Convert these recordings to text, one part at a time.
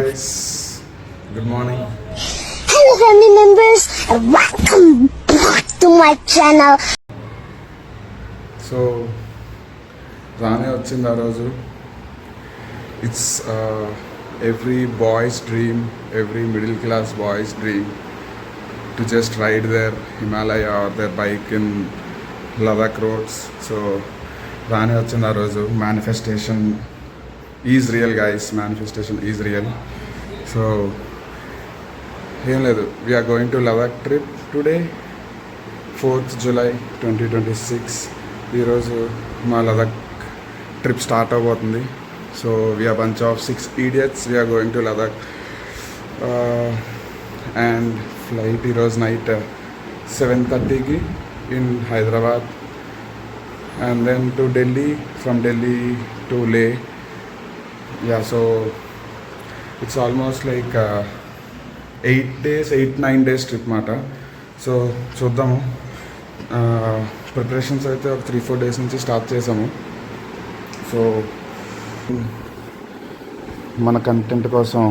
guys, good morning. Hello family members and welcome back to my channel. So, Rani వచ్చింది ఆ రోజు. It's every boy's dream, every middle class boy's dream to just ride their Himalaya or their bike in Ladakh roads. So, Rani వచ్చింది ఆ రోజు. Manifestation is real, guys. Manifestation is real. So, ఏం లేదు, we're going to Ladakh trip today 4th July 2026. ఈరోజు మా Ladakh trip start అవబోతుంది. So we're bunch of 6 idiots. We're going to Ladakh and flight ఈరోజు night 7:30కి in Hyderabad and then to Delhi, from Delhi to Leh. Yeah, so it's almost like 8-9 days trip మాట. So చూద్దాము. Preparations అయితే ఒక 3-4 days నుంచి స్టార్ట్ చేసాము. సో మన కంటెంట్ కోసం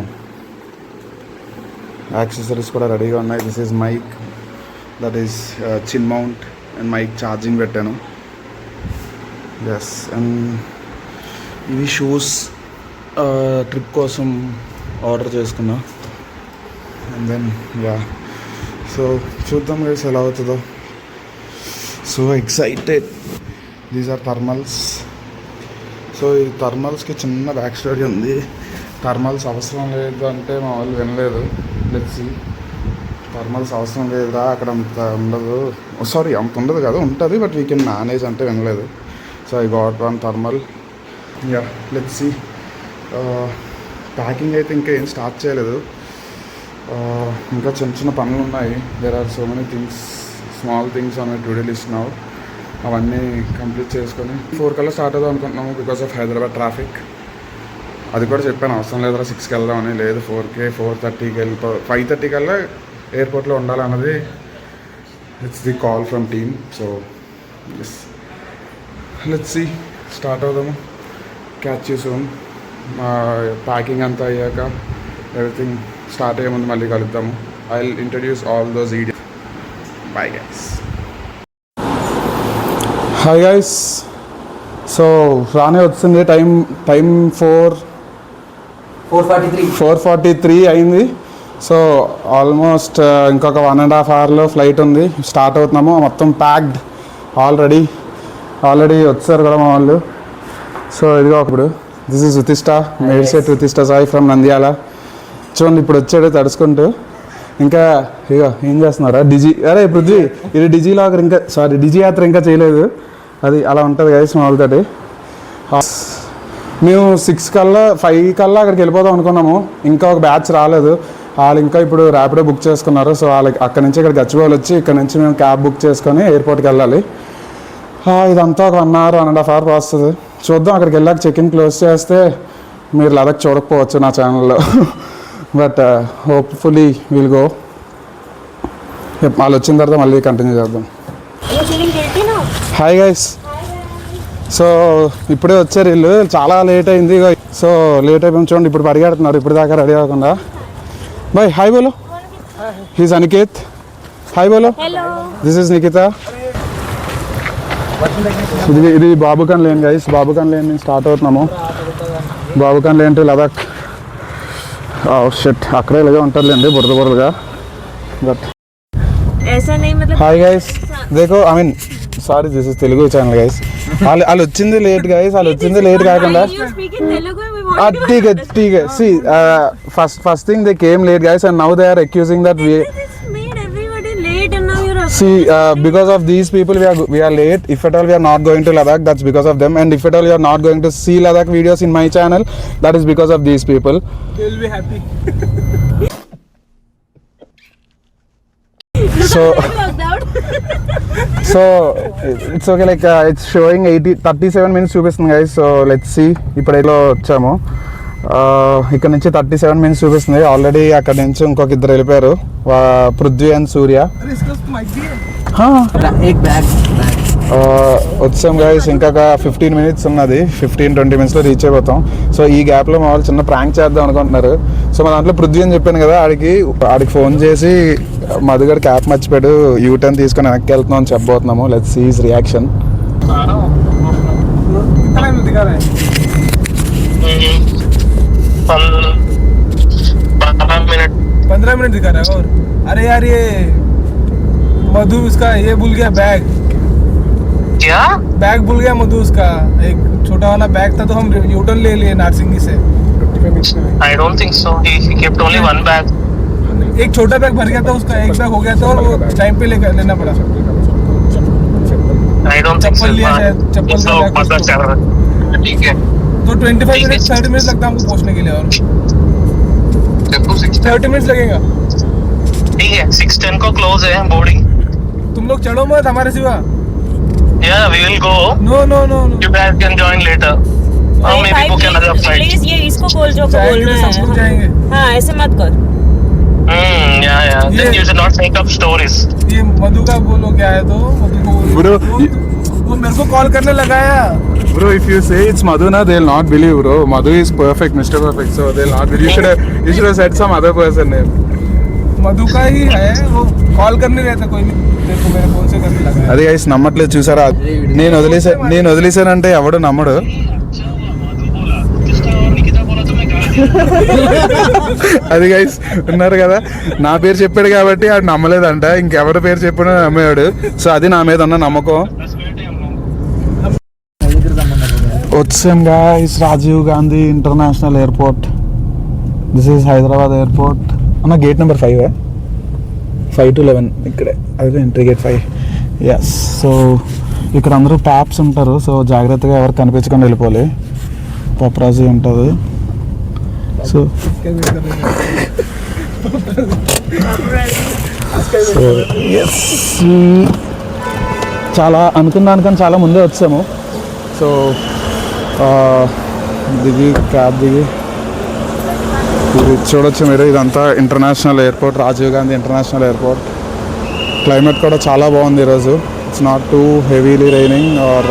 యాక్సెసరీస్ కూడా రెడీగా ఉన్నాయి. This is mic, that is chin mount and mic charging పెట్టాను. ఎస్, అండ్ ఇవి షూస్ ట్రిప్ కోసం ఆర్డర్ చేసుకున్నా. అండ్ దెన్ యా, సో చూద్దాం గైస్ ఎలా అవుతుందో. So excited. These are thermals. So ఈ థర్మల్స్కి చిన్న బ్యాక్ స్టోరీ ఉంది. థర్మల్స్ అవసరం లేదు అంటే మా వాళ్ళు వినలేదు. Let's see. థర్మల్స్ అవసరం లేదురా, అక్కడ అంత ఉండదు, సారీ అంత ఉండదు కదా, ఉంటుంది, బట్ వీ కెన్ మేనేజ్ అంటే వినలేదు. So I got one thermal. Yeah, let's see. Packing అయితే ఇంకా ఏం స్టార్ట్ చేయలేదు. ఇంకా చిన్న చిన్న పనులు ఉన్నాయి. There are so many things, small things on my to do list now. అవన్నీ కంప్లీట్ చేసుకొని 4 కల్లా స్టార్ట్ అవుదాం అనుకుంటున్నాము బికాస్ ఆఫ్ హైదరాబాద్ ట్రాఫిక్. అది కూడా చెప్పాను, అవసరం లేదురా 6కి వెళ్దామని. లేదు, 4కి 4:30కి 5:30 కల్లా ఎయిర్పోర్ట్లో ఉండాలన్నది it's the call from team. So yes, let's see. Start అవుదాము. Catch you soon. ప్యాకింగ్ అంతా అయ్యాక, ఎవ్రీథింగ్ స్టార్ట్ అయ్యే ముందు మళ్ళీ కలుద్దాము. I will introduce all those idiots. Bye guys. Hi guys. So రానే వస్తుంది. టైం 4:43 అయింది. సో ఆల్మోస్ట్ ఇంకొక 1.5 hourలో ఫ్లైట్ ఉంది. స్టార్ట్ అవుతున్నాము. మొత్తం ప్యాక్డ్ ఆల్రెడీ వచ్చారు కూడా మా వాళ్ళు. సో ఇదిగో ఇప్పుడు దిస్ ఈజ్ రుతిష్ట, మేడ్ సెట్ రుతిష్ట సాయి ఫ్రమ్ నంద్యాల. చూడండి ఇప్పుడు వచ్చాడు తడుచుకుంటూ. ఇంకా ఇగో ఏం చేస్తున్నారా డిజీ, అరే పృథ్వీ ఇది డిజీ లాగర్, ఇంకా డిజీ యాత్ర ఇంకా చేయలేదు. అది అలా ఉంటుంది గైస్ మా వాళ్ళతోటి. మేము 6 కల్లా 5 కల్లా అక్కడికి వెళ్ళిపోదాం అనుకున్నాము. ఇంకా ఒక బ్యాచ్ రాలేదు. వాళ్ళు ఇంకా ఇప్పుడు ర్యాపిడో బుక్ చేసుకున్నారు. సో వాళ్ళకి అక్కడ నుంచి ఇక్కడ గచ్చిబౌలి వచ్చి ఇక్కడ నుంచి మేము క్యాబ్ బుక్ చేసుకొని ఎయిర్పోర్ట్కి వెళ్ళాలి. ఇదంతా ఒక 1 hour 1.5 hour వస్తుంది. చూద్దాం. అక్కడికి వెళ్ళాక చెక్-ఇన్ క్లోజ్ చేస్తే మీరు లదాఖ్ చూడకపోవచ్చు నా ఛానల్లో. But hopefully will go. వాళ్ళు వచ్చిన తర్వాత మళ్ళీ కంటిన్యూ చేద్దాం. Hi guys. సో ఇప్పుడే వచ్చారు వీళ్ళు. చాలా లేట్ అయింది. సో లేట్ అయిపోయింది. చూడండి ఇప్పుడు పరిగెడుతున్నారు, ఇప్పుడు దాకా రెడీ అవ్వకుండా. బాయ్ హాయ్ బోలో. హీస్ అనికేత్. హాయ్ బోలో. This is Nikhita. ఇది బాబుకాన్ లేన్ గైస్. బాబుకాన్ లేన్ నుంచి స్టార్ట్ అవుతున్నాము. బాబుకాన్ లేన్ టు లదాఖ్. షెట్ అక్కడే ఇలాగే ఉంటుందిలేండి, బురదగా. బట్ హాయ్ గైస్, దేకో I mean sorry, this is Telugu channel guys. వాళ్ళు వచ్చింది లేట్ గైస్. వాళ్ళు వచ్చింది లేట్ కాకుండా see first thing they came late guys, and now they are accusing that we made everybody late and now you're see because of these people we are late. If at all we are not going to Ladakh, that's because of them. And if at all you are not going to see Ladakh videos in my channel, that is because of these people. They will be happy. So it's okay, like it's showing 37 minutes చూపిస్తుంది guys. So let's see. ఇప్పుడు ఏలో వచ్చాము. ఇక్కడ నుంచి 37 minutes చూపిస్తుంది. Already అక్కడ నుంచి ఇంకొక ఇద్దరు వెళ్ళిపోయారు, పృథ్వీ అండ్ సూర్య. వచ్చాం గైస్. ఇంకా 15 minutes ఉన్నది. 15-20 minutesలో రీచ్ అయిపోతాం. సో ఈ గ్యాప్లో మా వాళ్ళు చిన్న ప్రాంక్ చేద్దాం అనుకుంటున్నారు. సో మా దాంట్లో పృథ్వీ అని చెప్పాను కదా, ఆడికి ఫోన్ చేసి మధుగడ క్యాప్ మర్చిపోయాడు, యూటర్న్ తీసుకొని వెనక్కి వెళ్తున్నాం అని చెప్పబోతున్నాము. Let's see his reaction. 15 मिनट दिखा रहा है। और अरे यार ये मधु उसका ये भूल गया बैग। क्या बैग भूल गया मधु उसका, एक छोटा वाला बैग था तो हम यूटर्न ले लिए नारसिंगी से। I don't think so. He kept only one bag. एक छोटा बैग भर गया था उसका, एक बैग हो गया था और वो टाइम पे लेकर लेना पड़ा। I don't think so. चप्पल लिया शायद, चप्पल का बैग पता चल रहा है। ठीक है तो 25 मिनट 30 मिनट लगता है हमको पहुंचने के लिए, और 30 मिनट लगेगा। ठीक है 6:10 को क्लोज है बोर्डिंग। तुम लोग चढ़ो मत हमारे सिवा। Yeah, we will go. No no no no You guys can join later. Or maybe book another flight. Please ये इसको बोल जो जाएंगे बोलना तो सब लोग है। जाएंगे। हाँ ऐसे मत कर। Yeah. Then you should not make up stories. ये मधु का बोलो क्या है, तो मधु को Bro, वो मेरे को कॉल करने लगाया। Bro, if you say it's Madhu na, they'll not believe, bro. Madhu is perfect, Mr. Perfect, so they'll not believe. You should have said some other person name. मधु का ही है वो, कॉल करने रहता कोई नहीं, तेरे को मेरे फोन से करने लगा। అది గైస్ నమ్మట్లేదు చూసారా, నేను వదిలేసానంటే ఎవడు నమ్మడు. అది గైస్ ఉన్నారు కదా, నా పేరు చెప్పాడు కాబట్టి ఆడు నమ్మలేదంట, ఇంకెవరి పేరు చెప్పినా నమ్మేవాడు. సో అది నా మీద ఉన్న నమ్మకం. వచ్చాం guys Rajiv Gandhi international airport. This is Hyderabad airport. అన్న గేట్ నెంబర్ 5 5 to 11 ఇక్కడే, అదే ఎంట్రీ గేట్ 5. ఎస్. సో ఇక్కడ అందరూ ప్యాప్స్ ఉంటారు, సో జాగ్రత్తగా ఎవరు కనిపించకుండా వెళ్ళిపోవాలి. పప్రాజీ ఉంటుంది. సో ఎస్, చాలా అనుకున్న దానికన్నా చాలా ముందే వచ్చాము. సో దిగి క్యాబ్ దిగి ఇది చూడొచ్చు మీరు, ఇదంతా international airport, Rajiv Gandhi international airport. Climate కూడా చాలా బాగుంది ఈరోజు. It's not too heavily raining or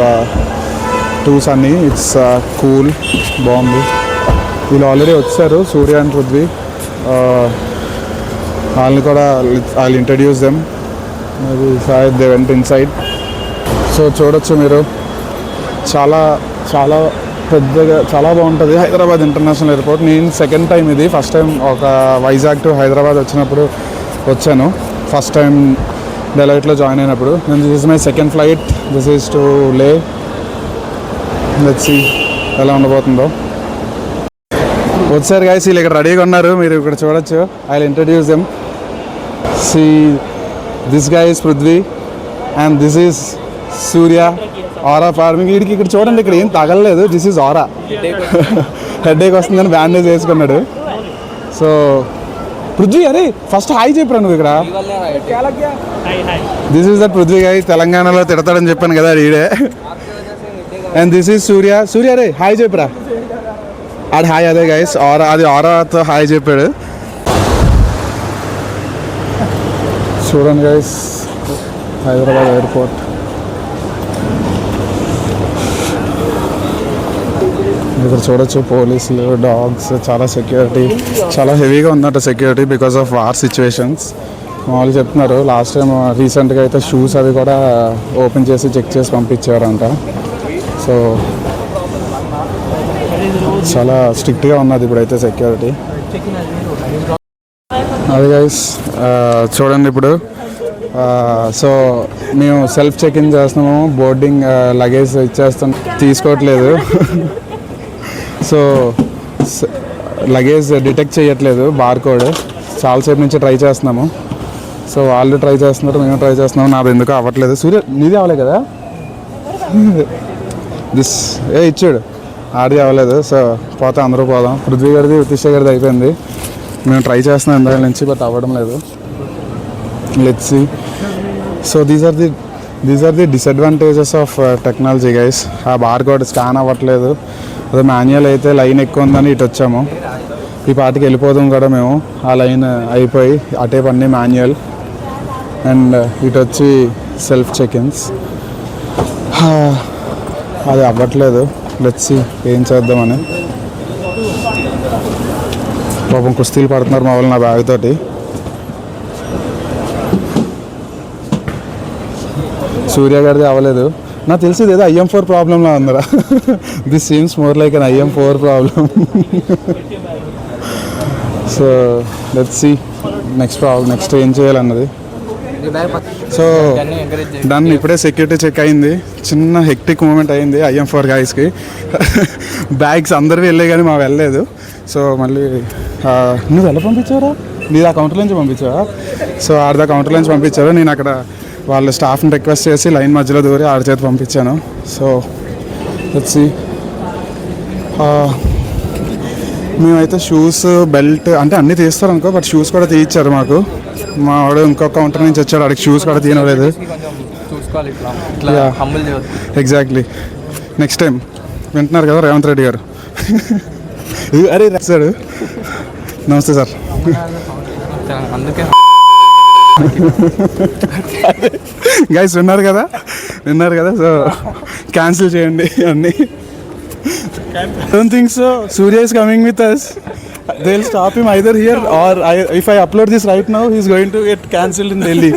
too sunny, it's cool, బాగుంది. వీళ్ళు ఆల్రెడీ వచ్చారు, సూర్య అండ్ పృథ్వీ. వాళ్ళని కూడా ఐ ఇంట్రడ్యూస్ దెమ్, మేబీ షాయద్ దే వెంట్ ఇన్సైడ్. సో చూడొచ్చు మీరు, చాలా చాలా పెద్దగా చాలా బాగుంటుంది హైదరాబాద్ ఇంటర్నేషనల్ ఎయిర్పోర్ట్. నేను సెకండ్ టైం ఇది, ఫస్ట్ టైం ఒక వైజాగ్ టు హైదరాబాద్ వచ్చినప్పుడు వచ్చాను, ఫస్ట్ టైం డెలైట్లో జాయిన్ అయినప్పుడు. నేను this is my second flight, this is to లే. లెట్స్ సీ ఎలా ఉండబోతుందో. వచ్చారు గైస్, వీళ్ళు ఇక్కడ రెడీగా ఉన్నారు, మీరు ఇక్కడ చూడొచ్చు. I will introduce them. See this guy is Prithvi and this is Surya. Aura farming. వీడికి ఇక్కడ చూడండి, ఇక్కడ ఏం తగలలేదు. This is aura. హెడేక్ వస్తుందని బ్యాండేజ్ వేసుకున్నాడు. సో పృథ్వీ, అరే ఫస్ట్ హాయ్ చెప్పరా నువ్వు ఇక్కడ. This is that Prithvi guy, తెలంగాణలో తిడతాడని చెప్పాను కదా ఈడే. And this is Surya. Surya అరే హాయ్ చెప్పరా. ఆడు హాయ్ అదే గైస్, ఆరా, అది ఆరాతో హాయ్ చెప్పాడు. చూడండి గైస్ హైదరాబాద్ ఎయిర్పోర్ట్. ఇక్కడ చూడొచ్చు పోలీసులు, డాగ్స్, చాలా సెక్యూరిటీ, చాలా హెవీగా ఉందట security because of war situations. మామూలు చెప్తున్నారు. లాస్ట్ టైం రీసెంట్గా అయితే షూస్ అవి కూడా ఓపెన్ చేసి చెక్ చేసి పంపించారంట. సో చాలా స్ట్రిక్ట్గా ఉన్నది ఇప్పుడైతే సెక్యూరిటీ. అది గైస్ చూడండి ఇప్పుడు. సో మేము సెల్ఫ్ చెక్ ఇన్ చేస్తున్నాము, బోర్డింగ్ లగేజ్ ఇచ్చేస్తాం, తీసుకోవట్లేదు. సో లగేజ్ డిటెక్ట్ చేయట్లేదు బార్ కోడ్. చాలాసేపు నుంచి ట్రై చేస్తున్నాము. సో వాళ్ళు ట్రై చేస్తున్నారు, మేము ట్రై చేస్తున్నాము. నాది ఎందుకు అవ్వట్లేదు. సూర్య నీది అవ్వలేదు కదా. దిస్ ఇచ్చాడు, ఆడిది అవ్వలేదు. సో పోతే అందరూ పోదాం. పృథ్వీ గారిది, ఉతిష గారిది అయిపోయింది. మేము ట్రై చేస్తున్నాం ఇందాక నుంచి, బట్ అవ్వడం లేదు. Let's see. So these are the disadvantages of technology guys. ఆ బార్ కోడ్ స్కాన్ అవ్వట్లేదు. అదే మాన్యువల్ అయితే లైన్ ఎక్కువ ఉందని ఇటు వచ్చాము. ఈ పాటికి వెళ్ళిపోదాం కూడా మేము. ఆ లైన్ అయిపోయి అటేపు అన్నీ మాన్యువల్, అండ్ ఇటు వచ్చి సెల్ఫ్ చెక్-ఇన్స్. అది అవ్వట్లేదు. లెట్స్ సీ ఏం చేద్దామని. పాపం కుస్తీలు పడుతున్నారు మా వాళ్ళు నా బ్యాగ్ తోటి. సూర్య గారిది అవ్వలేదు నాకు తెలిసి ఏదో IM4 ప్రాబ్లంలా ఉందిరా. This seems more like an IM4 problem. So let's see next ఏం చేయాలన్నది. So done. ఇప్పుడే సెక్యూరిటీ చెక్ అయింది. చిన్న హెక్టిక్ మూమెంట్ అయింది IM4 గాయస్కి. బ్యాగ్స్ అందరివి వెళ్ళాయి కానీ మా వెళ్ళలేదు. సో మళ్ళీ నువ్వు ఎలా పంపించారా? నీది ఆ కౌంటర్ నుంచి పంపించావా? సో ఆడదా కౌంటర్ నుంచి పంపించారు. నేను అక్కడ వాళ్ళ స్టాఫ్ని రిక్వెస్ట్ చేసి లైన్ మధ్యలో దూరి ఆడ చేతి పంపించాను. సో వచ్చి మేమైతే షూస్ బెల్ట్ అంటే అన్నీ తీస్తారు అనుకో, బట్ షూస్ కూడా తీయించారు మాకు. మా వాడు ఇంకో కౌంటర్ నుంచి వచ్చాడు, అడిగి షూస్ కూడా తీయలేదు. ఎగ్జాక్ట్లీ. నెక్స్ట్ టైం వింటున్నారు కదా రేవంత్ రెడ్డి గారు. అరే రాశాడు. నమస్తే సార్. గైస్ విన్నారు కదా. సో క్యాన్సిల్ చేయండి అన్నీ. Don't think so. Surya is coming with us. They'll stop him either here or if I upload this right now, he's going to get cancelled in Delhi.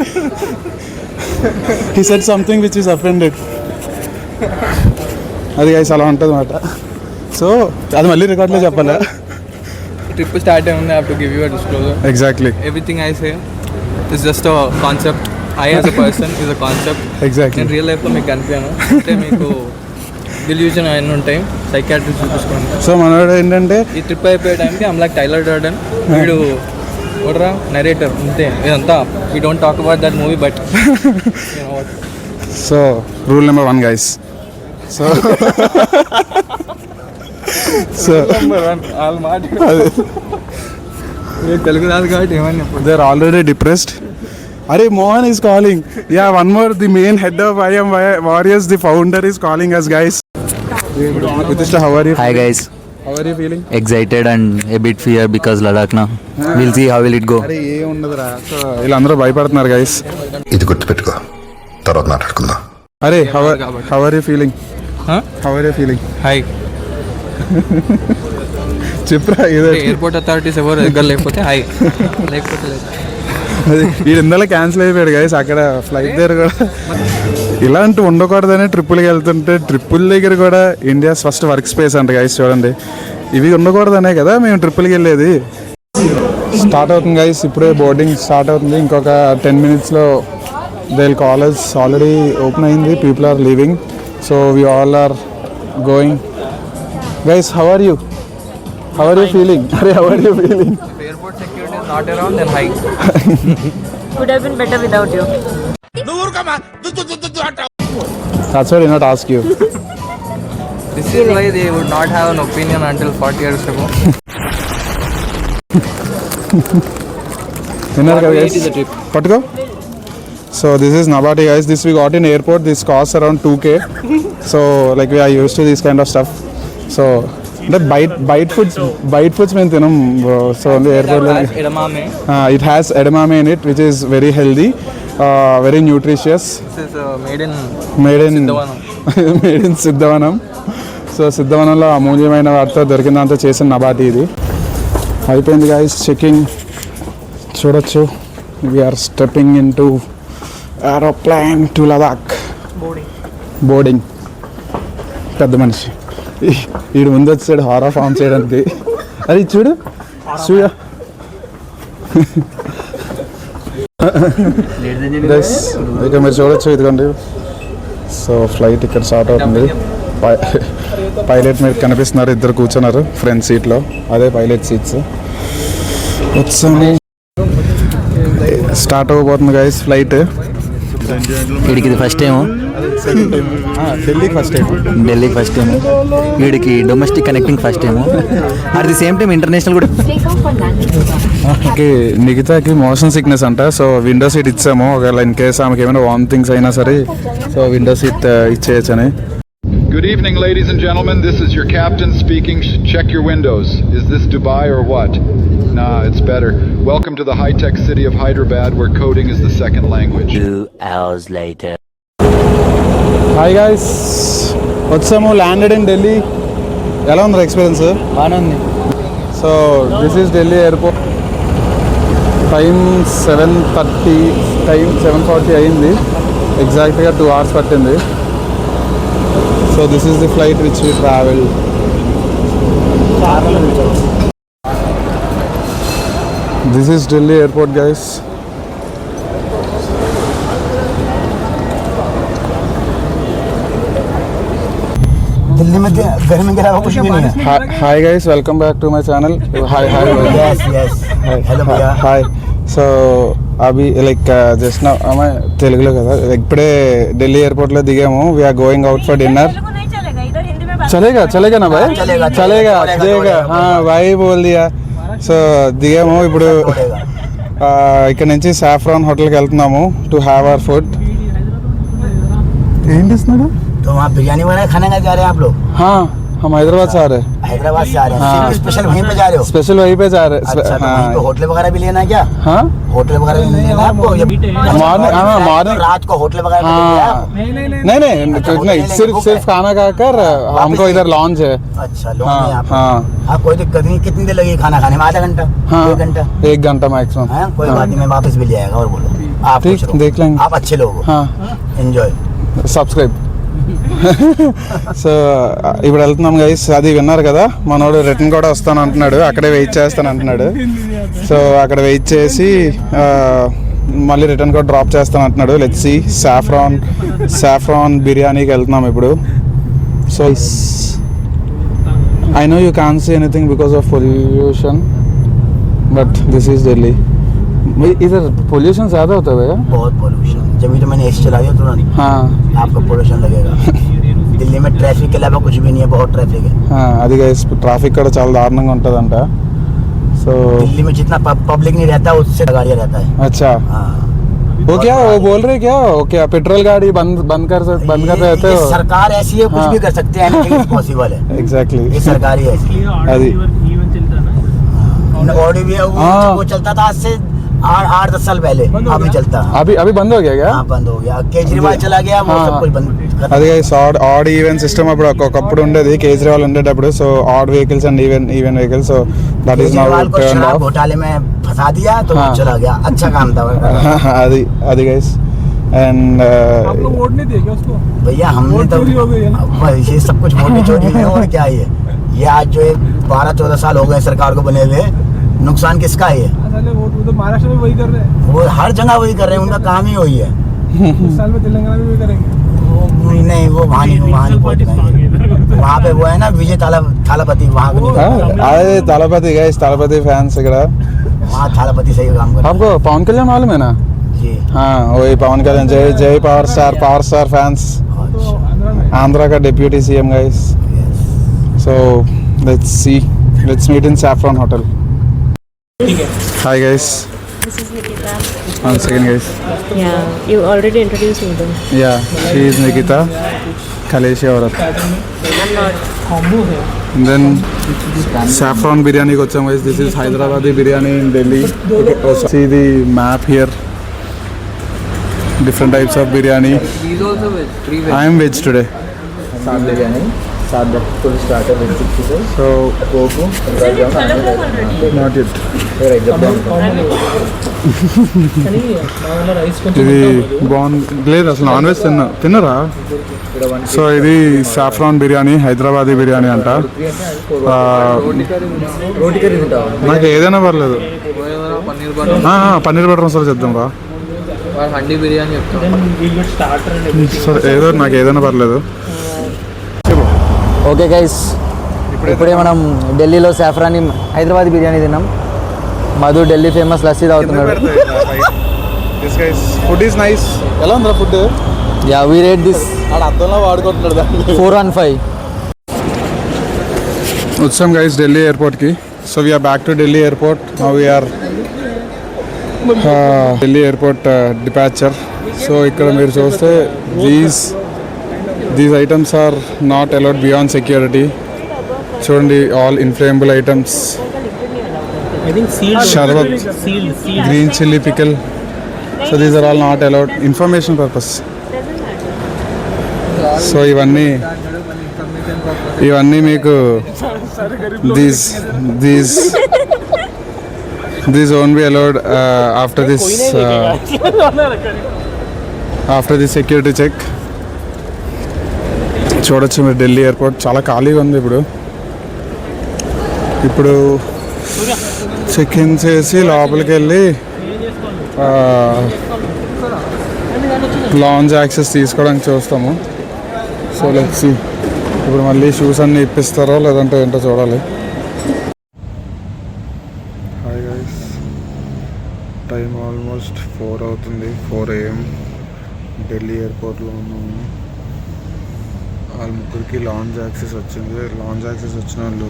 He said something which is offended. అది guys అలా ఉంటుంది అన్నమాట. So అది మళ్ళీ రికార్డ్లో చెప్పాలా? Trip start అయ్యింది. I have to give you a disclosure. Exactly. Everything I say is just a concept. I as a person is a concept. Exactly. నేను real లైఫ్లో మీకు కనిపించాను అంటే మీకు డిల్యూజన్ అవన్నీ ఉంటాయి. సైకాట్రిస్ట్ చూపించుకోండి. సో మనోడు ఏంటంటే ఈ ట్రిప్ అయిపోయే టైంకి ఐమ్ లైక్ టైలర్ డర్డన్. వీడు చూడరా నరేటర్ అంతే. ఇదంతా we don't talk about that movie but so rule number 1 guys. So వాళ్ళ మాట తెలుగు రాదు కాబట్టి ఏమని చెప్పండి. They are already depressed. Are Mohan is calling. Yeah, one more. The main head of IM Warriors, the founder, is calling us, guys. Yudhishthira, how are you? Hi guys, How are you feeling? excited and a bit fear because Ladakh now. We'll see how will it go. అరే ఏ ఉండదురా. So వీళ్ళందరూ భయపడుతున్నారు guys. ఇది గుర్తుపెట్టుకో, తర్వాత మాట్లాడుకుందాం. అరే how are you feeling? How are you feeling? Hi. చెప్పరా ఏదో. ఎయిర్పోర్ట్ అథారిటీస్ ఎవరు దగ్గర లేకపోతే హాయ్, లేకపోతే లేదు. వీడు ఇందులో క్యాన్సిల్ అయిపోయాడు గైస్. అక్కడ ఫ్లైట్ దగ్గర కూడా ఇలాంటి ఉండకూడదని ట్రిప్పులకి వెళ్తుంటే ట్రిప్పుల దగ్గర కూడా ఇండియాస్ ఫస్ట్ వర్క్ స్పేస్ అంట గైస్. చూడండి ఇవి ఉండకూడదనే కదా మేము ట్రిప్పులకి వెళ్ళేది. స్టార్ట్ అవుతుంది గైస్. ఇప్పుడే బోర్డింగ్ స్టార్ట్ అవుతుంది. ఇంకొక 10 minutesలో they will call us. Already open అయింది. People are leaving. So we all are going. Guys how are you feeling? అరే how are you feeling? Airport security is not around, then hi. Could have been better without you. That's why I did not ask you. This is why they would not have an opinion until 40 years ago. విన్నారు కదా It is a guys. trip. పట్టుకో. So this is Nabati guys. This we got in airport. This costs around 2K. So like we are used to this kind of stuff. So అంటే bite foods మేము తినం. So only ఎయిర్పోర్ట్లో Edamame. It has edamame in it which is very healthy, very nutritious. This is made in Siddhavanam. Made in Siddhavanam. So సిద్ధవనంలో అమూల్యమైన వాటితో దొరికినంత చేసిన నబాటి ఇది. అయిపోయింది గైస్ చెకింగ్. చూడొచ్చు we are stepping into aeroplane to Ladakh. Boarding. పెద్ద మనిషి వీడు ముందు వచ్చాడు హారర్ ఫామ్ చేయడానికి. అది చూడు సూర్య. ఇక మీరు చూడొచ్చు ఇదిగోండి. సో ఫ్లైట్ ఇక్కడ స్టార్ట్ అవుతుంది. పైలట్ మీరు కనిపిస్తున్నారు, ఇద్దరు కూర్చున్నారు ఫ్రంట్ సీట్లో. అదే పైలట్ సీట్స్. వచ్చాము. స్టార్ట్ అవ్వబోతుంది గైస్ ఫ్లైట్. వీడికి ఇది ఫస్ట్ టైము, ఢిల్లీకి ఫస్ట్ టైం. వీడికి domestic connecting first time. At the same time international కూడా. నిఖితాకి మోషన్ సిక్నెస్ అంట. సో విండో సీట్ ఇచ్చాము. ఒకవేళ ఇన్ కేస్ ఆమెకి ఏమైనా వామిటింగ్స్ అయినా సరే సో విండో సీట్ ఇచ్చేయచ్చని. Good evening, ladies and gentlemen. This is your captain speaking. Check your windows. Is this Dubai or what? Nah, it's better. Welcome to the high-tech city of Hyderabad, where coding is the second language. 2 hours later. Hi guys, వచ్చాము. Landed in Delhi. ఎలా ఉంది experience? బాగానే ఉంది. So this is Delhi airport. Time 7:30, time 7:40 అయింది. ఎగ్జాక్ట్గా 2 hours పట్టింది. So this is the flight which we travel. This is Delhi airport guys. Delhi में गर्मी के अलावा कुछ भी नहीं है. Hi guys, welcome back to my channel. Hi yes yes hello भैया. హాయ్. సో అవి లైక్ జస్ట్ నా తెలుగులో కదా, ఇప్పుడే ఢిల్లీ ఎయిర్పోర్ట్లో దిగాము. We are going out for dinner. Telugu नहीं चलेगा, इधर हिंदी में बात చలేగా చలేగా నా భాయ్, చలేగా, చలేగా చలేగా, చలేగా భాయ్ బోల్ దియా. సో దిగాము ఇప్పుడు. ఇక్కడ నుంచి సాఫ్రాన్ హోటల్కి వెళ్తున్నాము టు హ్యావ్ అవర్ ఫుడ్. ఏంటి ఇస్తున్నాడు? तो वहाँ बिरयानी वगैरह खाने का जा रहे हैं आप लोग? हम हैदराबाद से आ रहे हैं. हैदराबाद से आ रहे हैं. हाँ. स्पेशल वहीं पे जा रहे हो? स्पेशल वहीं पे जा रहे अच्छा, तो वहीं पे होटल वगैरह भी लेना है क्या? हाँ होटल वगैरह भी लेना है आपको? मॉर्निंग, हाँ मॉर्निंग, रात को होटल वगैरह में लेंगे हाँ आप? नहीं कुछ नहीं, सिर्फ खाना खाकर हमको इधर लॉन्च है. अच्छा लॉन्च है हाँ आप? हाँ हाँ कोई दिक्कत नहीं. कितनी देर लगेगी खाना खाने में? आधा घंटा? हाँ 1 घंटा? 1 घंटा मैक्सिमम. हाँ कोई बात नहीं, मैं वापस भी ले आएगा. और बोलो आप ठीक, कुछ रहो. देख लेंगे. आप अच्छे लोग हो. हाँ एंजॉय. సబ్స్క్రైబ్. సో ఇప్పుడు వెళ్తున్నాం గైస్. అది విన్నారు కదా, మనోడు రిటర్న్ కూడా వస్తాను అంటున్నాడు, అక్కడే వెయిట్ చేస్తాను అంటున్నాడు. సో అక్కడ వెయిట్ చేసి మళ్ళీ రిటర్న్ కూడా డ్రాప్ చేస్తాను అంటున్నాడు. Let's see. సాఫ్రాన్ బిర్యానీకి వెళ్తున్నాం ఇప్పుడు. So I know you can see anything because of pollution, but this is Delhi. इधर पोल्यूशन ज़्यादा होता है भैया? बहुत पोल्यूशन. जब भी तो मैंने एसी चला दिया तुरंत. हाँ आपको पोल्यूशन लगेगा. दिल्ली में ट्रैफिक के अलावा कुछ भी नहीं है. बहुत ट्रैफिक है. అది గైస్, ట్రాఫిక్ కూడా చాలా దారుణంగా ఉంటుందంట. సో दिल्ली में जितना पब्लिक नहीं रहता उससे गाड़ियाँ रहता है. अच्छा हाँ. वो क्या वो बोल रहे क्या, वो क्या पेट्रोल गाड़ी बंद कर रहते ये हो? सरकार ऐसी है, कुछ हाँ. भी कर सकते हैं. एनीथिंग इज पॉसिबल है. एग्जैक्टली. ये सरकारी है ऐसी. అది ऑडी भी है हाँ. वो चलता था आज से 8-10 साल पहले. अभी चलता है. अभी बंद हो गया क्या? हाँ बंद हो गया. केजरीवाल चला गया, वो हाँ. सब कुछ बंद. అది గైస్, ఆడ్ ఈవెన్ సిస్టమ్ అప్పుడు ఒకప్పుడు ఉండేది, కేజ్రీవాల్ ఉండేటప్పుడు. So odd vehicles and even vehicles. So that is now Kejriwal को టర్న్ शराब ఆఫ్. घोटाले में फंसा दिया तो वो हाँ. चला गया. अच्छा काम था అది గైస్. అండ్ आप लोग वोट नहीं दिए क्या उसको? भैया. हमने वोट तो चोरी हो गई है ना? ये सब कुछ वोट की चोरी है. और क्या ये आज जो 12-14 साल हो गए सरकार को बने हुए, नुकसान किसका है? ये साले वोट तो महाराष्ट्र में वही कर रहे हैं, वो हर जगह वही कर रहे हैं. उनका काम ही वही है. इस साल में तेलंगाना में भी करेंगे. नहीं वो वहाँ नहीं वोट नहीं. वहाँ पे वो है ना विजय थालापति. वहाँ को नहीं कर रहे. అదే తలపతి గైస్, తలపతి ఫ్యాన్స్ ఇక్కడ. वहाँ थालापति सही काम कर रहे आपको पवन कल्याण मालूम है ना? हैं. जी. हाँ वही पवन कल्याण. जय पावर स्टार फैंस. तो आंध्रा में आंध्रा का deputy CM guys. So let's meet in Saffron Hotel. Hi guys. This is Nikita. One second guys. Yeah, you already introduced me though. Yeah, she is Nikita, Kaleshi Aurat. I'm not. And then Saffron biryani got some guys. This is Hyderabadi biryani in Delhi. Okay, see the map here. Different types of biryani. These also veg, 3 veg. I am veg today. Saad biryani, saad full starter with 6 pieces. So Tofu, Isn't it colorful already? not yet. here I just done. ఇది బాగుంది. లేదు అసలు non veg తిన్నరా? So ఇది saffron biryani, Hyderabadi biryani అంట. రోటీ curry తింటావా? నాకు ఏదైనా పర్లేదు. పన్నీర్ బటర్, పన్నీర్ బటర్ మసాలా చేద్దాం రా. హండీ బిర్యానీ చెప్తాం. సరే ఏదో నాకు ఏదైనా పర్లేదు. ఓకే గైస్, ఇప్పుడే మనం ఢిల్లీలో సాఫ్రాని హైదరాబాద్ బిర్యానీ తిన్నాం. మధు ఢిల్లీ ఫేమస్ లస్సీ తాగుతున్నాడు. Food is nice. ఎలా ఉందా food? Yeah we rate this ఆడ అర్థంలో వాడుకుంటున్నాడు దాన్ని. 4/5. వచ్చాం గైస్ ఢిల్లీ ఎయిర్పోర్ట్కి. So we are back to Delhi airport. Now we are Delhi airport departure. So ఇక్కడ మీరు చూస్తే these items are not allowed beyond security. చూడండి, all inflammable items, sharbat, green chilli pickle. So these are all not allowed, information purpose. So ఇవన్నీ మీకు these won't be allowed after this security check. చూడొచ్చు మీరు Delhi airport చాలా ఖాళీగా ఉంది. ఇప్పుడు check in చేసి లోపలికి వెళ్ళి లాంజ్ యాక్సెస్ తీసుకోవడానికి చూస్తాము. సో లెట్స్ సీ ఇప్పుడు మళ్ళీ షూస్ అన్నీ ఇప్పిస్తారో లేదంటే ఏంటో చూడాలి. హాయ్ గైస్, టైం ఆల్మోస్ట్ 4 అవుతుంది, 4 AM. ఢిల్లీ ఎయిర్పోర్ట్లో ఉన్నాము. వాళ్ళ ముగ్గురికి లాంజ్ యాక్సెస్ వచ్చింది. లాంజ్ యాక్సెస్ వచ్చిన వాళ్ళు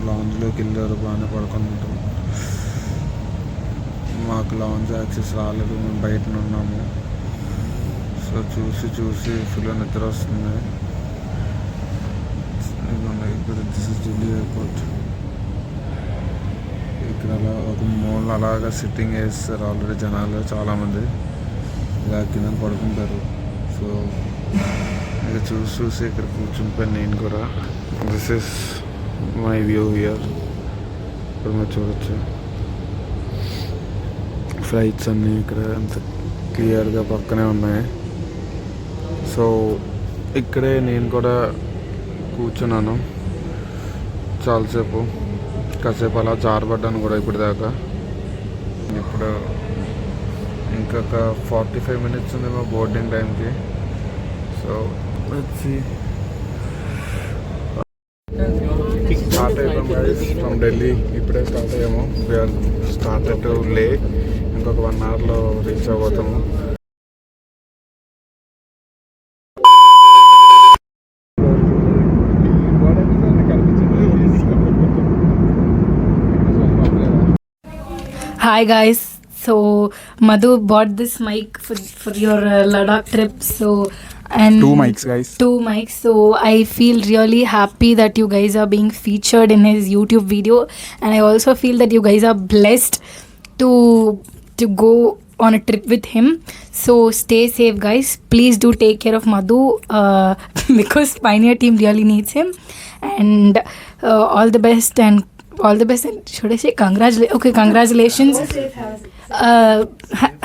లాంజ్లోకి వెళ్ళారు, బాగానే పడుకుంటాం. మాకు లాంజ్ యాక్సెస్ రాలేదు, మేము బయట ఉన్నాము. సో చూసి ఫుల్ నిద్ర వస్తుంది. ఇప్పుడు దిస్ ఇస్ ఢిల్లీ ఎయిర్పోర్ట్. ఇక్కడ అలా ఒక మూల అలాగా సిట్టింగ్ వేస్తారు ఆల్రెడీ జనాలు చాలామంది, ఇలా కింద పడుకుంటారు. సో ఇక చూసి ఇక్కడ కూర్చుంటాను నేను కూడా. This is my view here. ఇప్పుడు మీరు చూడొచ్చు ఫ్లైట్స్ అన్నీ ఇక్కడ అంత క్లియర్గా పక్కనే ఉన్నాయి. సో ఇక్కడే నేను కూడా కూర్చున్నాను చాలాసేపు, కాసేపు అలా జారబడ్డాను కూడా ఇప్పటిదాకా. ఇప్పుడు ఇంకొక 45 minutes ఉందేమో బోర్డింగ్ టైంకి. సో స్టార్ట్ అయిపోయాం గైస్ ఫ్రమ్ ఢిల్లీ. ఇప్పుడే స్టార్ట్ అయ్యాము. వీఆర్ స్టార్టెడ్ టు లే. ఇంకొక 1 hourలో reach అవ్వతాము. Hi guys, so Madhu bought this mic for your Ladakh trip. So and 2 mics guys. 2 mics. So I feel really happy that you guys are being featured in his YouTube video, and I also feel that you guys are blessed to go on a trip with him. So stay safe guys. Please do take care of Madhu because Pioneer team really needs him. And all the best and should I say congratulations.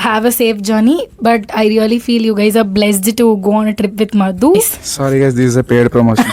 Have a safe journey, but I really feel you guys are blessed to go on a trip with Madhu. Sorry guys, this is a paid promotion.